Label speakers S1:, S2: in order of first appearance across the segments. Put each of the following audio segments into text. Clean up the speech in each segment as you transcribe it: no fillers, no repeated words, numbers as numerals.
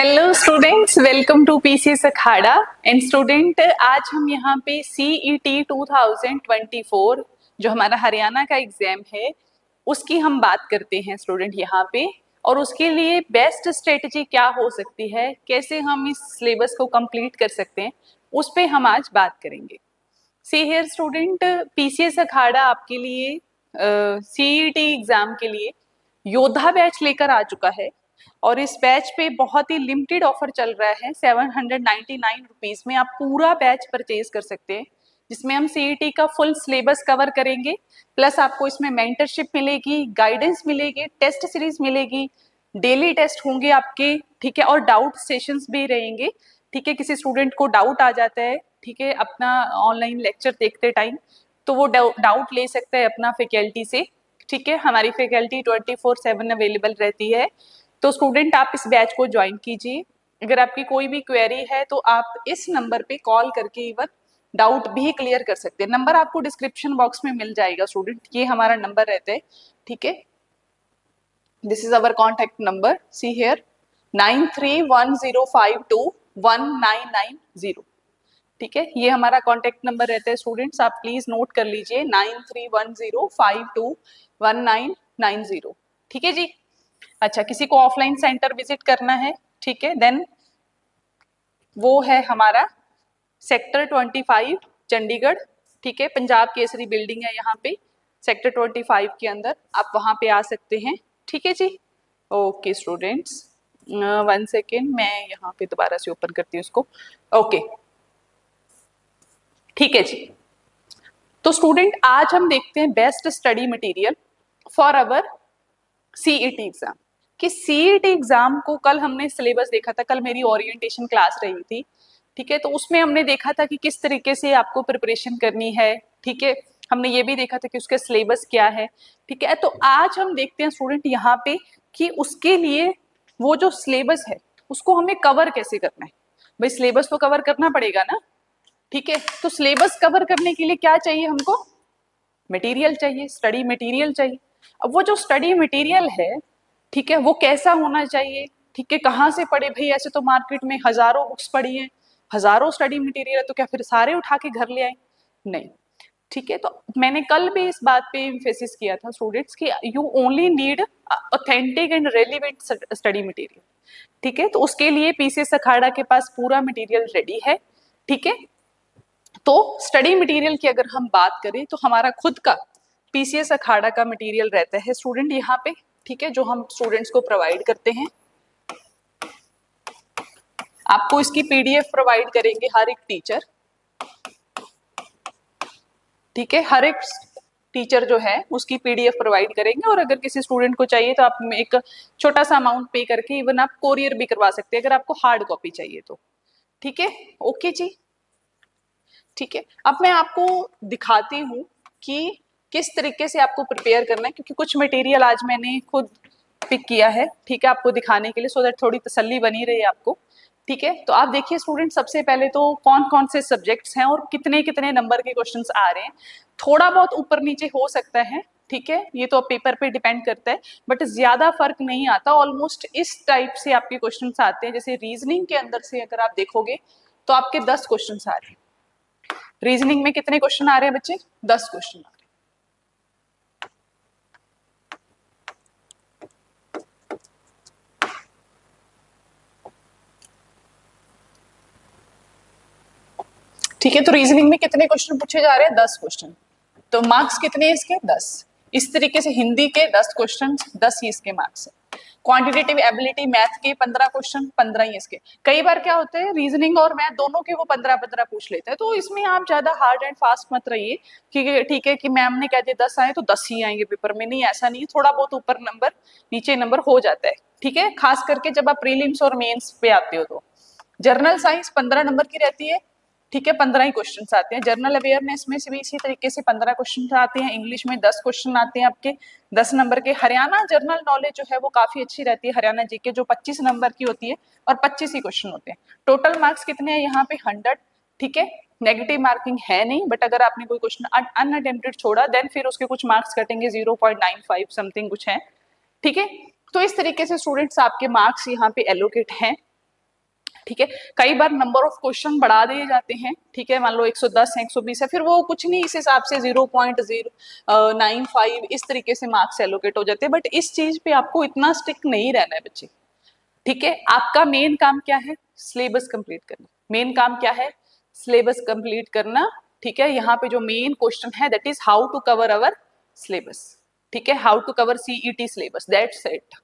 S1: Hello students, welcome to PCS Akhada. And student, आज हम यहाँ पे सीईटी 2024 जो हमारा हरियाणा का एग्जाम है उसकी हम बात करते हैं स्टूडेंट यहाँ पे। और उसके लिए बेस्ट स्ट्रेटजी क्या हो सकती है, कैसे हम इस सिलेबस को कंप्लीट कर सकते हैं, उस पे हम आज बात करेंगे। सी हियर स्टूडेंट, पीसीएस अखाड़ा आपके लिए सीईटी एग्जाम के लिए योद्धा बैच लेकर आ चुका है। और इस बैच पे बहुत ही लिमिटेड ऑफर चल रहा है। 799 रुपीज में आप पूरा बैच परचेज कर सकते हैं, जिसमें हम सीईटी का फुल सिलेबस कवर करेंगे। प्लस आपको इसमें मेंटरशिप मिलेगी, गाइडेंस मिलेगी, टेस्ट सीरीज मिलेगी, डेली टेस्ट होंगे आपके, ठीक है, और डाउट सेशंस भी रहेंगे। ठीक है, किसी स्टूडेंट को डाउट आ जाता है, ठीक है, अपना ऑनलाइन लेक्चर देखते टाइम, तो वो डाउट ले सकता है अपना फैकल्टी से। ठीक है, हमारी फैकल्टी 24/7 अवेलेबल रहती है। तो स्टूडेंट, आप इस बैच को ज्वाइन कीजिए। अगर आपकी कोई भी क्वेरी है तो आप इस नंबर पे कॉल करके इवन डाउट भी क्लियर कर सकते हैं। नंबर आपको डिस्क्रिप्शन बॉक्स में मिल जाएगा स्टूडेंट, ये हमारा नंबर रहता है। ठीक है, this is our contact number, see here 9310521990। ठीक है, ये हमारा कॉन्टैक्ट नंबर रहता है स्टूडेंट्स, आप प्लीज नोट कर लीजिए 9310521990। ठीक है जी। अच्छा, किसी को ऑफलाइन सेंटर विजिट करना है, ठीक है, देन वो है हमारा सेक्टर 25 चंडीगढ़। ठीक है, पंजाब केसरी बिल्डिंग है यहाँ पे सेक्टर 25 के अंदर, आप वहां पे आ सकते हैं। ठीक है जी। ओके स्टूडेंट्स, 1 सेकेंड, मैं यहाँ पे दोबारा से ओपन करती हूँ इसको। ओके, ठीक है जी। तो स्टूडेंट, आज हम देखते हैं best study material for our CET exam. कि सीईटी एग्जाम को कल हमने सिलेबस देखा था, कल मेरी ओरिएंटेशन क्लास रही थी। ठीक है, तो उसमें हमने देखा था कि किस तरीके से आपको प्रिपरेशन करनी है। ठीक है, हमने ये भी देखा था कि उसका सिलेबस क्या है। ठीक है, तो आज हम देखते हैं स्टूडेंट यहाँ पे कि उसके लिए वो जो सिलेबस है उसको हमें कवर कैसे करना है। भाई, सिलेबस तो कवर करना पड़ेगा ना। ठीक है, तो सिलेबस कवर करने के लिए क्या चाहिए हमको? मटेरियल चाहिए, स्टडी मटेरियल चाहिए। अब वो जो स्टडी मटेरियल है, ठीक है, वो कैसा होना चाहिए? ठीक है, कहाँ से पढ़े भाई? ऐसे तो मार्केट में हजारों बुक्स पढ़ी हैं, हजारों स्टडी मटेरियल है, तो क्या फिर सारे उठा के घर ले आए? नहीं। ठीक है, तो मैंने कल भी इस बात पे एम्फेसिस किया था स्टूडेंट्स कि you only need authentic and relevant study material. ठीक है, तो उसके लिए पीसीएस अखाड़ा के पास पूरा मटेरियल रेडी है। ठीक है, तो स्टडी मटेरियल की अगर हम बात करें तो हमारा खुद का पीसीएस अखाड़ा का मटेरियल रहता है स्टूडेंट यहाँ पे। ठीक है, जो हम स्टूडेंट्स को प्रोवाइड करते हैं। आपको इसकी पीडीएफ प्रोवाइड करेंगे हर एक टीचर। ठीक है, हर एक टीचर जो है उसकी पीडीएफ प्रोवाइड करेंगे। और अगर किसी स्टूडेंट को चाहिए तो आप एक छोटा सा अमाउंट पे करके इवन आप कोरियर भी करवा सकते हैं अगर आपको हार्ड कॉपी चाहिए तो। ठीक है, ओके जी। ठीक है, अब मैं आपको दिखाती हूँ कि किस तरीके से आपको प्रिपेयर करना है, क्योंकि कुछ मटेरियल आज मैंने खुद पिक किया है। ठीक है, आपको दिखाने के लिए, सो दैट थोड़ी तसल्ली बनी रही आपको। ठीक है, तो आप देखिए स्टूडेंट, सबसे पहले तो कौन कौन से सब्जेक्ट्स हैं और कितने कितने नंबर के क्वेश्चंस आ रहे हैं। थोड़ा बहुत ऊपर नीचे हो सकता है, ठीक है, ये तो पेपर पे डिपेंड करता है, बट ज्यादा फर्क नहीं आता। ऑलमोस्ट इस टाइप से आपके क्वेश्चंस आते हैं। जैसे रीजनिंग के अंदर से अगर आप देखोगे तो आपके 10 क्वेश्चंस आ रहे हैं। रीजनिंग में कितने क्वेश्चन आ रहे हैं बच्चे? 10 क्वेश्चन आ रहे हैं। ठीक है, तो रीजनिंग में कितने क्वेश्चन पूछे जा रहे हैं? 10 क्वेश्चन। तो मार्क्स कितने हैं इसके? 10। इस तरीके से हिंदी के 10 क्वेश्चन, 10 ही इसके मार्क्स है। क्वांटिटेटिव एबिलिटी मैथ के 15 क्वेश्चन, 15 ही इसके। कई बार क्या होता है, रीजनिंग और मैथ दोनों के वो 15-15 पूछ लेते हैं। तो इसमें आप ज्यादा हार्ड एंड फास्ट मत रहिए कि ठीक है कि मैम ने कह दिया 10 आए तो 10 ही आएंगे पेपर में। नहीं, ऐसा नहीं है, थोड़ा बहुत ऊपर नंबर नीचे नंबर हो जाता है। ठीक है, खास करके जब आप प्रीलिम्स और मेंस पे आते हो तो। जर्नल साइंस 15 नंबर की रहती है। ठीक है, 15 ही क्वेश्चन आते हैं। जर्नल अवेयरनेस में से भी इसी तरीके से 15 क्वेश्चन आते हैं। इंग्लिश में 10 क्वेश्चन आते हैं आपके 10 नंबर के। हरियाणा जनरल नॉलेज जो है वो काफी अच्छी रहती है, हरियाणा जीके, जो 25 नंबर की होती है और 25 ही क्वेश्चन होते हैं। टोटल मार्क्स कितने हैं यहाँ पे? 100। ठीक है, नेगेटिव मार्किंग है नहीं, बट अगर आपने कोई क्वेश्चन अनअटेम्प्टेड छोड़ा देन फिर उसके कुछ मार्क्स कटेंगे, 0.95 समथिंग कुछ है। ठीक है, तो इस तरीके से स्टूडेंट्स आपके मार्क्स यहाँ पे एलोकेट हैं। ठीक है। कई बार नंबर ऑफ क्वेश्चन बढ़ा दिए जाते हैं, ठीक है, मान लो 110 है, 120 है, फिर वो कुछ नहीं, इस हिसाब से 0.095 इस तरीके से मार्क्स एलोकेट हो जाते हैं। बट इस चीज पे आपको इतना स्ट्रिक्ट नहीं रहना है बच्चे, ठीक है। आपका मेन काम क्या है? सिलेबस कंप्लीट करना। मेन काम क्या है? सिलेबस कंप्लीट करना, ठीक है। यहाँ पे जो मेन क्वेश्चन है that is how to cover our syllabus, ठीक है, how to cover CET syllabus, that's it,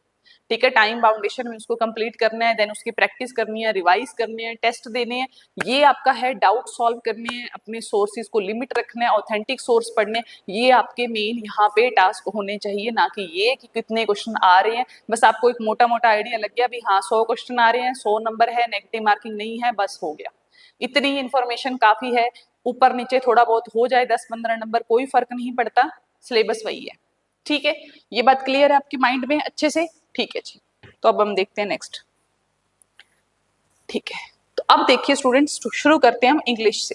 S1: ठीक है। टाइम बाउंडेशन में उसको कंप्लीट करना है, देन उसकी प्रैक्टिस करनी है, रिवाइज करनी है, टेस्ट देने हैं, ये आपका है। डाउट सॉल्व करने हैं, अपने सोर्सेज को लिमिट रखना है, ऑथेंटिक सोर्स पढ़ने, ये आपके मेन यहाँ पे टास्क होने चाहिए, ना कि ये कि कितने क्वेश्चन आ रहे हैं। बस आपको एक मोटा मोटा आइडिया लग गया भी हाँ 100 क्वेश्चन आ रहे हैं, 100 नंबर है, नेगेटिव मार्किंग नहीं है, बस हो गया। इतनी इन्फॉर्मेशन काफी है। ऊपर नीचे थोड़ा बहुत हो जाए 10-15 नंबर, कोई फर्क नहीं पड़ता, सिलेबस वही है, ठीक है। ये बात क्लियर है आपके माइंड में अच्छे से? ठीक है जी। तो अब हम देखते हैं नेक्स्ट, ठीक है। तो अब देखिए स्टूडेंट्स, शुरू करते हैं हम इंग्लिश से,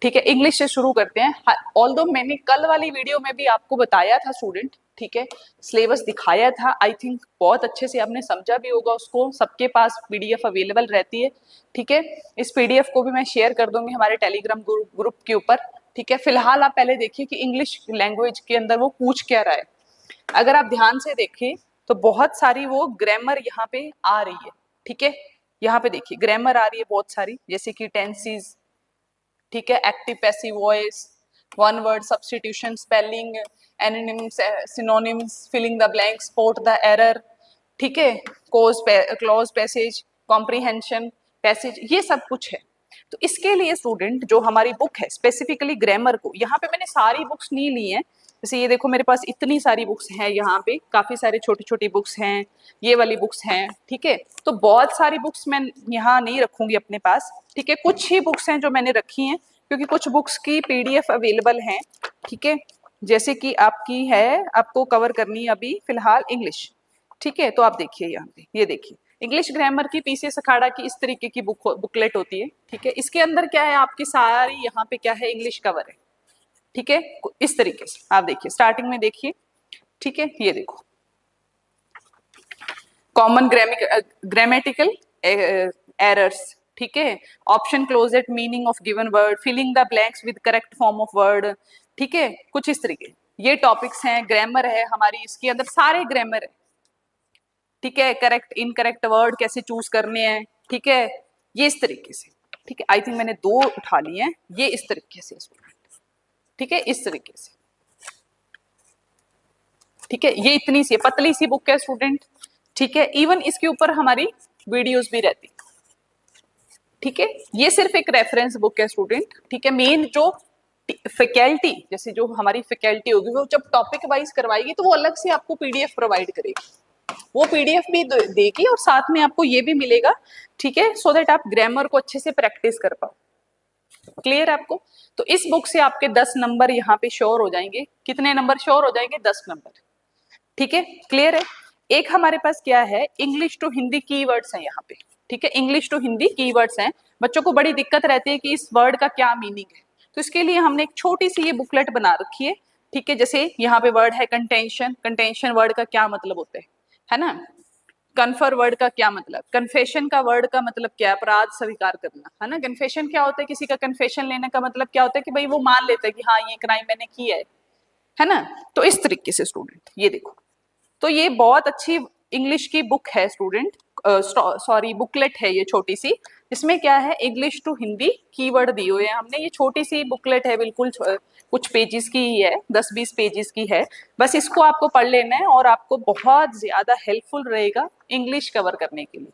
S1: ठीक है। इंग्लिश से शुरू करते हैं। ऑल्दो मैंने कल वाली वीडियो में भी आपको बताया था स्टूडेंट, ठीक है, सिलेबस दिखाया था, आई थिंक बहुत अच्छे से आपने समझा भी होगा उसको, सबके पास पीडीएफ अवेलेबल रहती है, ठीक है। इस पीडीएफ को भी मैं शेयर कर दूंगी हमारे टेलीग्राम ग्रुप के ऊपर, ठीक है। फिलहाल आप पहले देखिए कि इंग्लिश लैंग्वेज के अंदर वो पूछ क्या रहा है। अगर आप ध्यान से देखें तो बहुत सारी वो ग्रामर यहाँ पे आ रही है, ठीक है। यहाँ पे देखिए ग्रामर आ रही है बहुत सारी, जैसे कि टेंसेस, ठीक है, active passive voice, one word substitution, spelling, antonyms, synonyms, filling the blank, spot the error, ठीक है, क्लॉज पैसेज, कॉम्प्रीहेंशन पैसेज, ये सब कुछ है। तो इसके लिए स्टूडेंट जो हमारी बुक है स्पेसिफिकली ग्रामर को, यहाँ पे मैंने सारी बुक्स नहीं ली है, जैसे ये देखो मेरे पास इतनी सारी बुक्स हैं, यहाँ पे काफी सारे छोटी छोटी बुक्स हैं, ये वाली बुक्स हैं, ठीक है। तो बहुत सारी बुक्स मैं यहाँ नहीं रखूंगी अपने पास, ठीक है। कुछ ही बुक्स हैं जो मैंने रखी हैं, क्योंकि कुछ बुक्स की पीडीएफ अवेलेबल हैं, ठीक है। जैसे कि आपकी है, आपको कवर करनी है अभी फिलहाल इंग्लिश, ठीक है। तो आप देखिए यहाँ पे, ये देखिए इंग्लिश ग्रामर की पीसीएस अखाड़ा की इस तरीके की बुकलेट होती है, ठीक है। इसके अंदर क्या है, आपकी सारी यहाँ पे क्या है, इंग्लिश कवर है, ठीक है। इस तरीके से आप देखिए, स्टार्टिंग में देखिए, ठीक है, ये देखो कॉमन ग्रामेटिकल एरर्स, ठीक है, option closest meaning of given word, filling the blanks with correct form of word, ठीक है, कुछ इस तरीके, ये टॉपिक्स हैं। ग्रामर है हमारी, इसके अंदर सारे ग्रामर है, ठीक है। करेक्ट इनकरेक्ट वर्ड कैसे चूज करने हैं, ठीक है, ये इस तरीके से, ठीक है। आई थिंक मैंने 2 उठा लिए हैं, ये इस तरीके से, ठीक है, इस तरीके से, ठीक है। ये इतनी सी पतली सी बुक है स्टूडेंट, ठीक है। इवन इसके ऊपर हमारी वीडियोस भी रहती, ठीक है। ये सिर्फ एक रेफरेंस बुक है स्टूडेंट, ठीक है। मेन जो फैकल्टी, जैसे जो हमारी फैकल्टी होगी, वो जब टॉपिक वाइज करवाएगी तो वो अलग से आपको पीडीएफ प्रोवाइड करेगी, वो पीडीएफ भी देगी और साथ में आपको ये भी मिलेगा, ठीक है, सो दैट आप ग्रामर को अच्छे से प्रैक्टिस कर पाओ। क्लियर है आपको? तो इस बुक से आपके 10 नंबर यहाँ पे श्योर हो जाएंगे। कितने नंबर श्योर हो जाएंगे? 10 नंबर, ठीक है। क्लियर है? एक हमारे पास क्या है, इंग्लिश टू हिंदी कीवर्ड्स हैं यहाँ पे, ठीक है। इंग्लिश टू हिंदी कीवर्ड्स हैं। बच्चों को बड़ी दिक्कत रहती है कि इस वर्ड का क्या मीनिंग है, तो इसके लिए हमने एक छोटी सी ये बुकलेट बना रखी है, ठीक है। जैसे यहाँ पे वर्ड है कंटेंशन, कंटेंशन वर्ड का क्या मतलब होता है ना। कन्फर वर्ड का क्या मतलब, कन्फेशन का वर्ड का मतलब क्या है, अपराध स्वीकार करना, है ना। कन्फेशन क्या होता है, किसी का कन्फेशन लेने का मतलब क्या होता है कि भाई वो मान लेता है कि हाँ ये क्राइम मैंने किया है ना। तो इस तरीके से स्टूडेंट ये देखो, तो ये बहुत अच्छी इंग्लिश की बुक है स्टूडेंट, सॉरी बुकलेट है ये छोटी सी, इसमें क्या है, इंग्लिश टू हिंदी कीवर्ड दिए हुए हैं हमने। ये छोटी सी बुकलेट है, बिल्कुल कुछ पेजेस की ही है, 10-20 पेजेस की है। बस इसको आपको पढ़ लेना है और आपको बहुत ज्यादा हेल्पफुल रहेगा इंग्लिश कवर करने के लिए,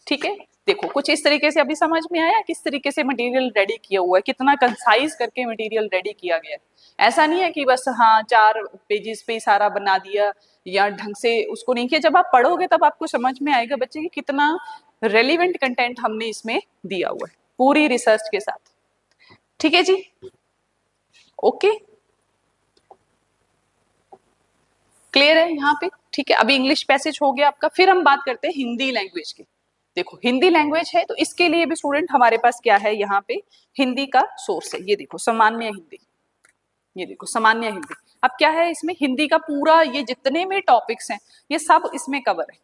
S1: ठीक है। देखो कुछ इस तरीके से अभी समझ में आया किस तरीके से मटेरियल रेडी किया हुआ है, कितना कंसाइज करके मटेरियल रेडी किया गया है। ऐसा नहीं है कि बस हाँ 4 पेजेस पे ही सारा बना दिया या ढंग से उसको नहीं किया। जब आप पढ़ोगे तब आपको समझ में आएगा बच्चे कि कितना रेलिवेंट कंटेंट हमने इसमें दिया हुआ है पूरी रिसर्च के साथ, ठीक है जी। ओके, क्लियर है यहाँ पे, ठीक है। अभी इंग्लिश पैसेज हो गया आपका, फिर हम बात करते हैं हिंदी लैंग्वेज की। देखो हिंदी लैंग्वेज है तो इसके लिए भी स्टूडेंट हमारे पास क्या है, यहाँ पे हिंदी का सोर्स है। ये देखो सामान्य हिंदी, ये देखो सामान्य हिंदी। अब क्या है इसमें, हिंदी का पूरा ये जितने भी टॉपिक्स हैं ये सब इसमें कवर है,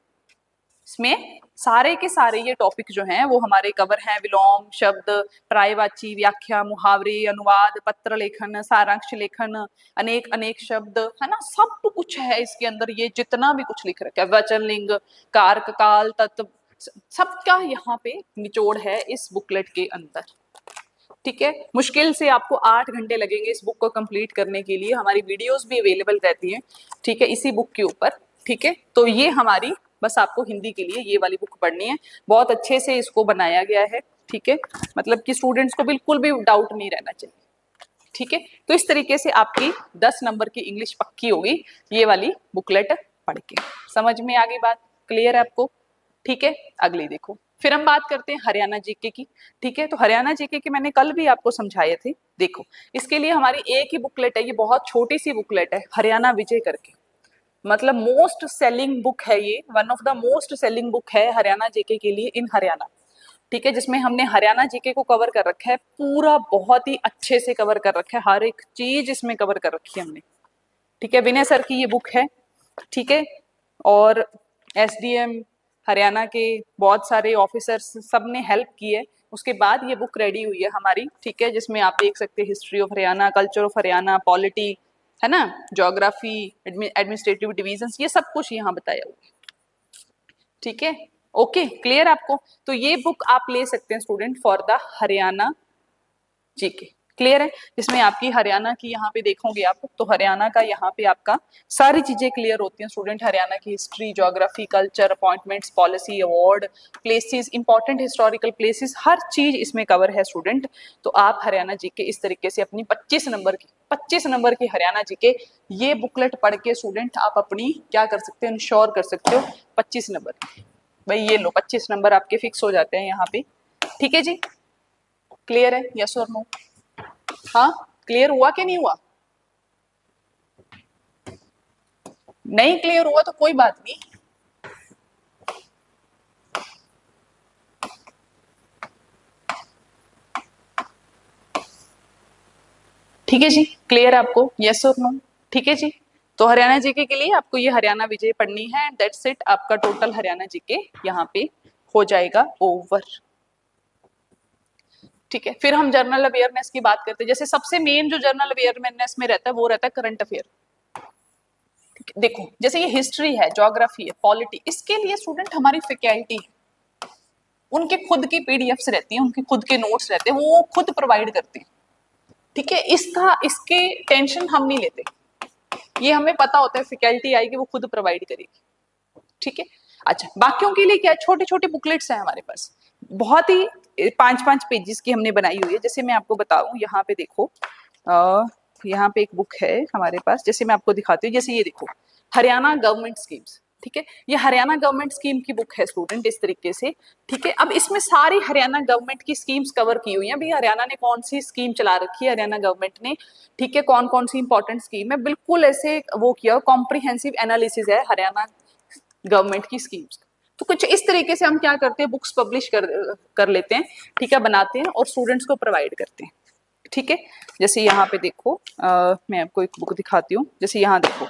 S1: इसमें सारे के सारे ये टॉपिक जो हैं वो हमारे कवर हैं। विलोम, शब्द, पर्यायवाची, व्याख्या, मुहावरे, अनुवाद, पत्र लेखन, सारांश लेखन, अनेक अनेक शब्द, है ना, सब कुछ है इसके अंदर। ये जितना भी कुछ लिख रखा है, वचन, लिंग, कारक, काल, तत्व, सबका यहाँ पे निचोड़ है इस बुकलेट के अंदर। ठीक है, मुश्किल से आपको 8 घंटे लगेंगे इस बुक को कंप्लीट करने के लिए। हमारी वीडियोस भी अवेलेबल रहती हैं, ठीक है, इसी बुक के ऊपर। ठीक है, तो ये हमारी, बस आपको हिंदी के लिए ये वाली बुक पढ़नी है। बहुत अच्छे से इसको बनाया गया है, ठीक है, मतलब कि स्टूडेंट्स को बिल्कुल भी डाउट नहीं रहना चाहिए। ठीक है, तो इस तरीके से आपकी 10 नंबर की इंग्लिश पक्की होगी ये वाली बुकलेट पढ़ के। समझ में आ गई बात? क्लियर है आपको? ठीक है, अगली देखो। फिर हम बात करते हैं हरियाणा जीके की। ठीक है, तो हरियाणा जीके की मैंने कल भी आपको समझाए थे। देखो, इसके लिए हमारी एक ही बुकलेट है, ये बहुत छोटी सी बुकलेट है, हरियाणा विजय करके। मतलब मोस्ट सेलिंग बुक है ये, one of the most selling book है हरियाणा जीके के लिए इन हरियाणा। ठीक है, जिसमें हमने हरियाणा जीके को कवर कर रखा है पूरा, बहुत ही अच्छे से कवर कर रखा है, हर एक चीज इसमें कवर कर रखी है हमने। ठीक है, विनय सर की ये बुक है। ठीक है, और एसडीएम हरियाणा के बहुत सारे ऑफिसर्स सब ने हेल्प की है, उसके बाद ये बुक रेडी हुई है हमारी। ठीक है, जिसमें आप देख सकते हैं history of Haryana, culture of Haryana, polity, है ना, ज्योग्राफी, एडमिनिस्ट्रेटिव डिविजन्स, ये सब कुछ यहाँ बताया हुआ है। ठीक है, ओके, क्लियर आपको? तो ये बुक आप ले सकते हैं student for the Haryana GK. Clear है? जिसमें आपकी हरियाणा की यहाँ पे देखोगे आप, तो हरियाणा का यहाँ पे आपका सारी चीजें क्लियर होती हैं स्टूडेंट। हरियाणा की history, geography, culture, appointments, policy, award, places, important historical places, हर चीज इसमें कवर है स्टूडेंट। तो आप हरियाणा जीके इस तरीके से अपनी 25 नंबर की हरियाणा जीके ये बुकलेट पढ़ के स्टूडेंट आप अपनी क्या कर सकते हो, इंश्योर कर सकते हो 25 नंबर। भाई ये लो, 25 नंबर आपके फिक्स हो जाते हैं यहाँ पे। ठीक है जी, क्लियर है? यस और नो? हाँ, क्लियर हुआ कि नहीं हुआ? नहीं क्लियर हुआ तो कोई बात नहीं। ठीक है जी, क्लियर है आपको? यस और नो? ठीक है जी, तो हरियाणा जीके के लिए आपको ये हरियाणा विजय पढ़नी है एंड दैट्स इट। आपका टोटल हरियाणा जीके यहाँ पे हो जाएगा ओवर। ठीक है, फिर हम जर्नल अवेयरनेस की बात करते हैं। जैसे सबसे मेन जो जर्नल अवेयरनेस में रहता है वो रहता है करंट अफेयर। देखो, जैसे ये हिस्ट्री है, ज्योग्राफी है, पॉलिटी, इसके लिए स्टूडेंट हमारी फैकल्टी है, उनके खुद की पीडीएफ्स रहती हैं, उनके खुद के नोट्स रहते हैं, वो खुद प्रोवाइड करते हैं। ठीक है, इसके टेंशन हम नहीं लेते, ये हमें पता होता है फैकल्टी आएगी वो खुद प्रोवाइड करेगी। ठीक है, अच्छा, बाकियों के लिए क्या है, छोटे छोटे बुकलेट्स हैं हमारे पास, बहुत ही 5-5 पेजेस की हमने बनाई हुई है। जैसे मैं आपको बताऊं, यहाँ पे देखो, यहाँ पे एक बुक है हमारे पास, जैसे मैं आपको दिखाती हूँ। जैसे ये देखो, हरियाणा गवर्नमेंट स्कीम्स। ठीक है, ये हरियाणा गवर्नमेंट स्कीम की बुक है स्टूडेंट, इस तरीके से। ठीक है, अब इसमें सारी हरियाणा गवर्नमेंट की स्कीम्स कवर की हुई हैं। अभी हरियाणा ने कौन सी स्कीम चला रखी है, हरियाणा गवर्नमेंट ने, ठीक है, कौन कौन सी इंपॉर्टेंट स्कीम है, बिल्कुल ऐसे वो किया, कॉम्प्रिहेंसिव एनालिसिस है हरियाणा गवर्नमेंट की स्कीम्स। तो कुछ इस तरीके से हम क्या करते हैं, बुक्स पब्लिश कर लेते हैं, ठीक है, बनाते हैं और स्टूडेंट्स को प्रोवाइड करते हैं। ठीक है, जैसे यहाँ पे देखो, मैं आपको एक बुक दिखाती हूँ। जैसे यहाँ देखो,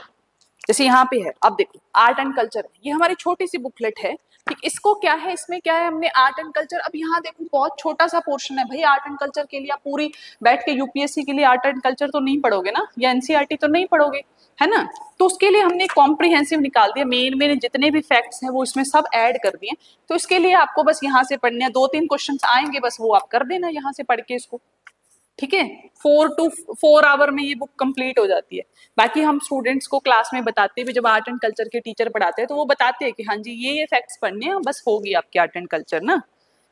S1: जैसे यहाँ पे है, अब देखो, आर्ट एंड कल्चर, ये हमारी छोटी सी बुकलेट है। ठीक, इसको क्या है, इसमें क्या है, हमने आर्ट एंड कल्चर, अब यहाँ देखो बहुत छोटा सा पोर्शन है भाई। आर्ट एंड कल्चर के लिए आप पूरी बैठ के यूपीएससी के लिए आर्ट एंड कल्चर तो नहीं पढ़ोगे ना, या एनसीईआरटी तो नहीं पढ़ोगे, है ना। तो उसके लिए हमने कॉम्प्रिहेंसिव निकाल दिया, मेन मेन जितने भी फैक्ट्स हैं वो इसमें सब ऐड कर दिए। तो इसके लिए आपको बस यहाँ से पढ़ने हैं, 2-3 क्वेश्चन आएंगे, बस वो आप कर देना यहाँ से पढ़ के इसको। ठीक है, 4 आवर में ये बुक कंप्लीट हो जाती है। बाकी हम स्टूडेंट्स को क्लास में बताते हैं, जब आर्ट एंड कल्चर के टीचर पढ़ाते हैं तो वो बताते हैं कि हाँ जी ये फैक्ट्स पढ़ने हैं, बस होगी आपकी आर्ट एंड कल्चर ना।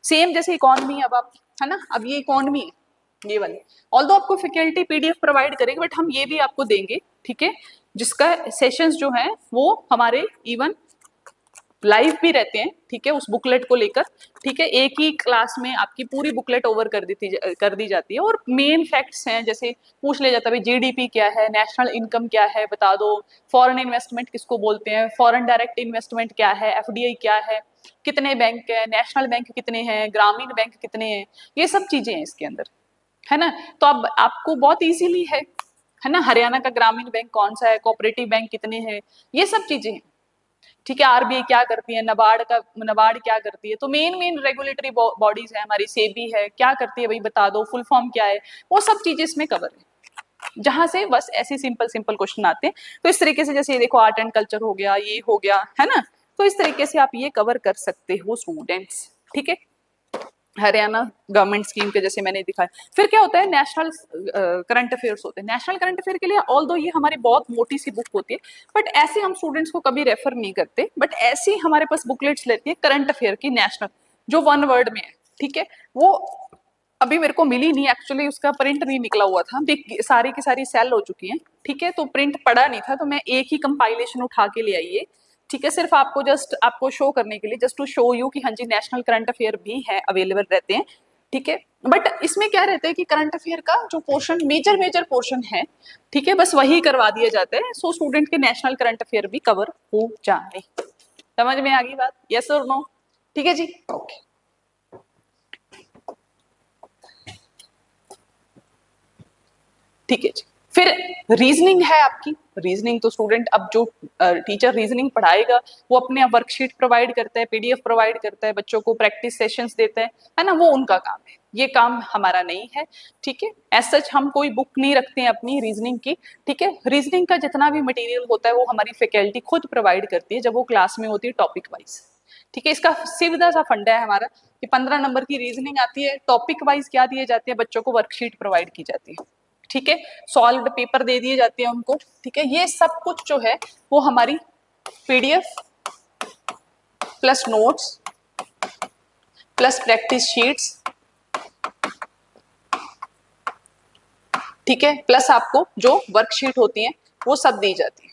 S1: सेम जैसे इकोनॉमी, अब आप, है ना, अब ये इकोनॉमी है ये वाली, ऑल्दो आपको फैकल्टी पीडीएफ प्रोवाइड करेगी, बट हम ये भी आपको देंगे। ठीक है, जिसका सेशंस जो है वो हमारे इवन लाइव भी रहते हैं। ठीक है, उस बुकलेट को लेकर। ठीक है, एक ही क्लास में आपकी पूरी बुकलेट ओवर कर दी जाती है, और मेन फैक्ट्स हैं, जैसे पूछ लिया जाता है जीडीपी क्या है, नेशनल इनकम क्या है बता दो, फॉरेन इन्वेस्टमेंट किसको बोलते हैं, फॉरेन डायरेक्ट इन्वेस्टमेंट क्या है, एफडीआई क्या है, कितने बैंक है, नेशनल बैंक कितने हैं, ग्रामीण बैंक कितने हैं, ये सब चीजें हैं इसके अंदर, है ना। तो अब आपको बहुत इजीली है ना, हरियाणा का ग्रामीण बैंक कौन सा है, कोऑपरेटिव बैंक कितने हैं, ये सब चीजें हैं। ठीक है, आरबीआई क्या करती है, नबार्ड क्या करती है, तो मेन रेगुलेटरी बॉडीज है हमारी, सेबी है, क्या करती है भाई बता दो, फुल फॉर्म क्या है, वो सब चीजें इसमें कवर है, जहां से बस ऐसे सिंपल सिंपल क्वेश्चन आते हैं। तो इस तरीके से जैसे ये देखो आर्ट एंड कल्चर हो गया, ये हो गया है ना, तो इस तरीके से आप ये कवर कर सकते हो स्टूडेंट्स। ठीक है, हरियाणा गवर्नमेंट स्कीम के जैसे मैंने दिखाया। फिर क्या होता है, नेशनल करंट अफेयर्स होते हैं। नेशनल करंट अफेयर के लिए ऑल दो ये हमारी बहुत मोटी सी बुक होती है, बट ऐसे हम स्टूडेंट्स को कभी रेफर नहीं करते, बट ऐसी हमारे पास बुकलेट्स लेती है करंट अफेयर की नेशनल, जो वन वर्ड में है। ठीक है, वो अभी मेरे को मिली नहीं एक्चुअली, उसका प्रिंट नहीं निकला हुआ था, सारी की सारी सेल हो चुकी हैं। ठीक है, तो प्रिंट पड़ा नहीं था, तो मैं एक ही कंपाइलेशन उठा के ले आई है। ठीक है, सिर्फ आपको जस्ट आपको शो करने के लिए, जस्ट टू शो यू कि हाँ जी नेशनल करंट अफेयर भी है, अवेलेबल रहते हैं। ठीक है, बट इसमें क्या रहता है कि करंट अफेयर का जो पोर्शन मेजर पोर्शन है, ठीक है, बस वही करवा दिया जाता है, सो स्टूडेंट के नेशनल करंट अफेयर भी कवर हो जाए। समझ में आ गई बात, यस और नो? ठीक है जी, ओके। ठीक है जी, फिर रीजनिंग है आपकी। रीजनिंग तो स्टूडेंट अब जो टीचर रीजनिंग पढ़ाएगा वो अपने वर्कशीट प्रोवाइड करता है, पीडीएफ प्रोवाइड करता है, बच्चों को प्रैक्टिस सेशंस देता है ना, वो उनका काम है, ये काम हमारा नहीं है। ठीक है, एज सच हम कोई बुक नहीं रखते हैं अपनी रीजनिंग की। ठीक है, रीजनिंग का जितना भी मटेरियल होता है वो हमारी फैकल्टी खुद प्रोवाइड करती है जब वो क्लास में होती है, टॉपिक वाइज। ठीक है, इसका सीधा सा फंडा है हमारा कि 15 नंबर की रीजनिंग आती है, टॉपिक वाइज क्या दिए जाते हैं, बच्चों को वर्कशीट प्रोवाइड की जाती है। ठीक है, सॉल्व्ड पेपर दे दिए जाते हैं उनको। ठीक है, ये सब कुछ जो है वो हमारी PDF plus notes plus practice sheets, ठीक है, प्लस आपको जो वर्कशीट होती है वो सब दी जाती है।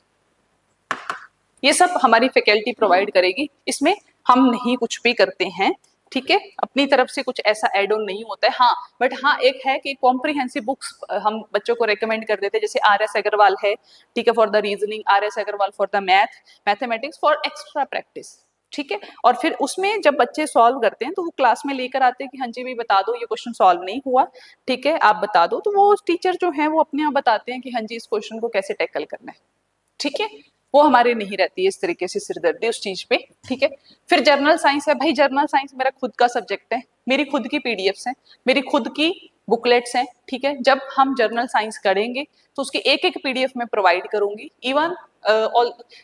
S1: ये सब हमारी फैकल्टी प्रोवाइड करेगी, इसमें हम नहीं कुछ भी करते हैं। ठीक है, अपनी तरफ से कुछ ऐसा एड ऑन नहीं होता है। हाँ, बट हाँ एक है कि कॉम्प्रिहेंसिव बुक्स हम बच्चों को रेकमेंड कर देते हैं, जैसे आर.एस. अग्रवाल है, ठीक है, for the reasoning, R S. Agarwal for the mathematics for extra practice. ठीक है, और फिर उसमें जब बच्चे सॉल्व करते हैं तो वो क्लास में लेकर आते हैं कि हाँ जी भी बता दो ये क्वेश्चन सॉल्व नहीं हुआ, ठीक है आप बता दो, तो वो टीचर जो है वो अपने आप बताते हैं कि हाँ जी इस क्वेश्चन को कैसे टैकल करना है। ठीक है, वो हमारे नहीं रहती है इस तरीके से सिरदर्दी उस चीज पे। ठीक है, फिर जर्नल साइंस है भाई, जर्नल साइंस मेरा खुद का सब्जेक्ट है, मेरी खुद की पीडीएफ्स हैं, मेरी खुद की बुकलेट्स हैं। ठीक है, जब हम जर्नल साइंस करेंगे तो उसकी एक एक पीडीएफ में प्रोवाइड करूंगी।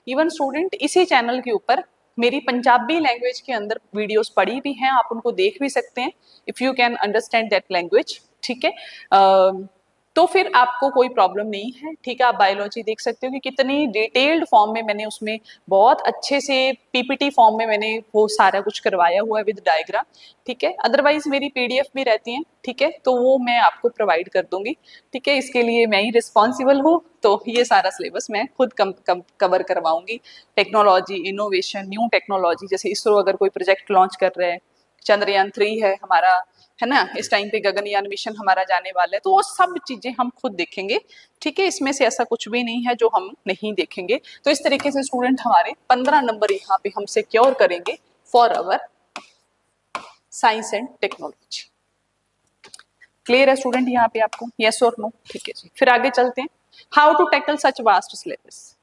S1: इवन स्टूडेंट इसी चैनल के ऊपर मेरी पंजाबी लैंग्वेज के अंदर वीडियोस पड़ी भी हैं, आप उनको देख भी सकते हैं if you can understand that language. ठीक है, तो फिर आपको कोई प्रॉब्लम नहीं है। ठीक है, आप बायोलॉजी देख सकते हो कि कितनी डिटेल्ड फॉर्म में मैंने उसमें बहुत अच्छे से पीपीटी फॉर्म में मैंने वो सारा कुछ करवाया हुआ है विद डायग्राम। ठीक है, अदरवाइज मेरी पीडीएफ भी रहती हैं। ठीक है, तो वो मैं आपको प्रोवाइड कर दूंगी। ठीक है, इसके लिए मैं ही रिस्पॉन्सिबल हूँ, तो ये सारा सिलेबस मैं खुद कवर करवाऊंगी। टेक्नोलॉजी, इनोवेशन, न्यू टेक्नोलॉजी, जैसे इसरो अगर कोई प्रोजेक्ट लॉन्च कर रहे हैं, चंद्रयान 3 है हमारा, है ना, इस टाइम पे गगनयान मिशन हमारा जाने वाला है, तो वो सब चीजें हम खुद देखेंगे। ठीक है, इसमें से ऐसा कुछ भी नहीं है जो हम नहीं देखेंगे। तो इस तरीके से स्टूडेंट हमारे 15 नंबर यहाँ पे हम सिक्योर करेंगे for our science and technology. Clear है स्टूडेंट यहाँ पे आपको, यस और नो? ठीक है जी, फिर आगे चलते हैं। How to tackle such vast syllabus.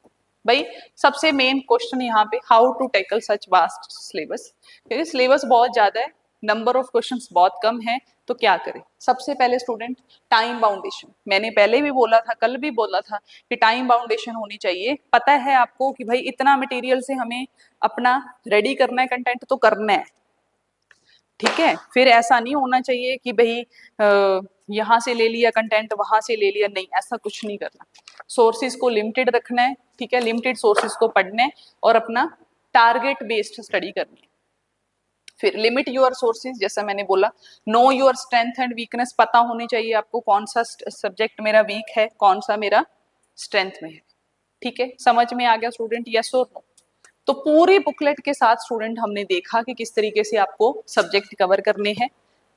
S1: भाई सबसे मेन क्वेश्चन यहाँ पे, how to tackle such vast syllabus. क्योंकि सिलेबस बहुत ज्यादा है, नंबर ऑफ क्वेश्चंस बहुत कम है, तो क्या करें? सबसे पहले स्टूडेंट टाइम बाउंडेशन, मैंने पहले भी बोला था, कल भी बोला था कि टाइम बाउंडेशन होनी चाहिए। पता है आपको कि भाई इतना मटेरियल से हमें अपना रेडी करना है, कंटेंट तो करना है। ठीक है, फिर ऐसा नहीं होना चाहिए कि भाई यहाँ से ले लिया कंटेंट, वहां से ले लिया, नहीं, ऐसा कुछ नहीं करना। सोर्सेज को लिमिटेड रखना है। ठीक है, लिमिटेड सोर्सेज को पढ़ना है और अपना टारगेट बेस्ड स्टडी करनी है। फिर लिमिट योर सोर्सेज, जैसा मैंने बोला, know your strength and weakness, पता होनी चाहिए आपको कौन सा सब्जेक्ट मेरा वीक है, कौन सा मेरा स्ट्रेंथ में है। ठीक है, समझ में आ गया स्टूडेंट, यस और नो? तो पूरी बुकलेट के साथ स्टूडेंट हमने देखा कि किस तरीके से आपको सब्जेक्ट कवर करने हैं।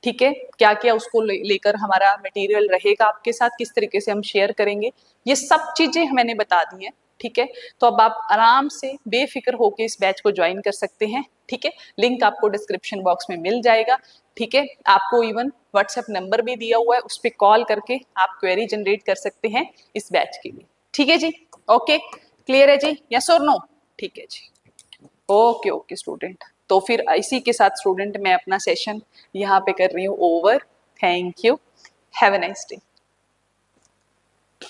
S1: ठीक है, क्या क्या उसको लेकर हमारा मटेरियल रहेगा आपके साथ, किस तरीके से हम शेयर करेंगे, ये सब चीजें मैंने बता दी हैं। ठीक है, तो अब आप आराम से बेफिक्र होकर इस बैच को ज्वाइन कर सकते हैं। ठीक है, लिंक आपको डिस्क्रिप्शन बॉक्स में मिल जाएगा। ठीक है, आपको इवन व्हाट्सएप नंबर भी दिया हुआ है, उस पर कॉल करके आप क्वेरी जनरेट कर सकते हैं इस बैच के लिए। ठीक है जी, ओके, क्लियर है जी, यस और नो? ठीक है जी। ओके ओके स्टूडेंट, तो फिर इसी के साथ स्टूडेंट मैं अपना सेशन यहाँ पे कर रही हूँ over. Thank you, have a nice day.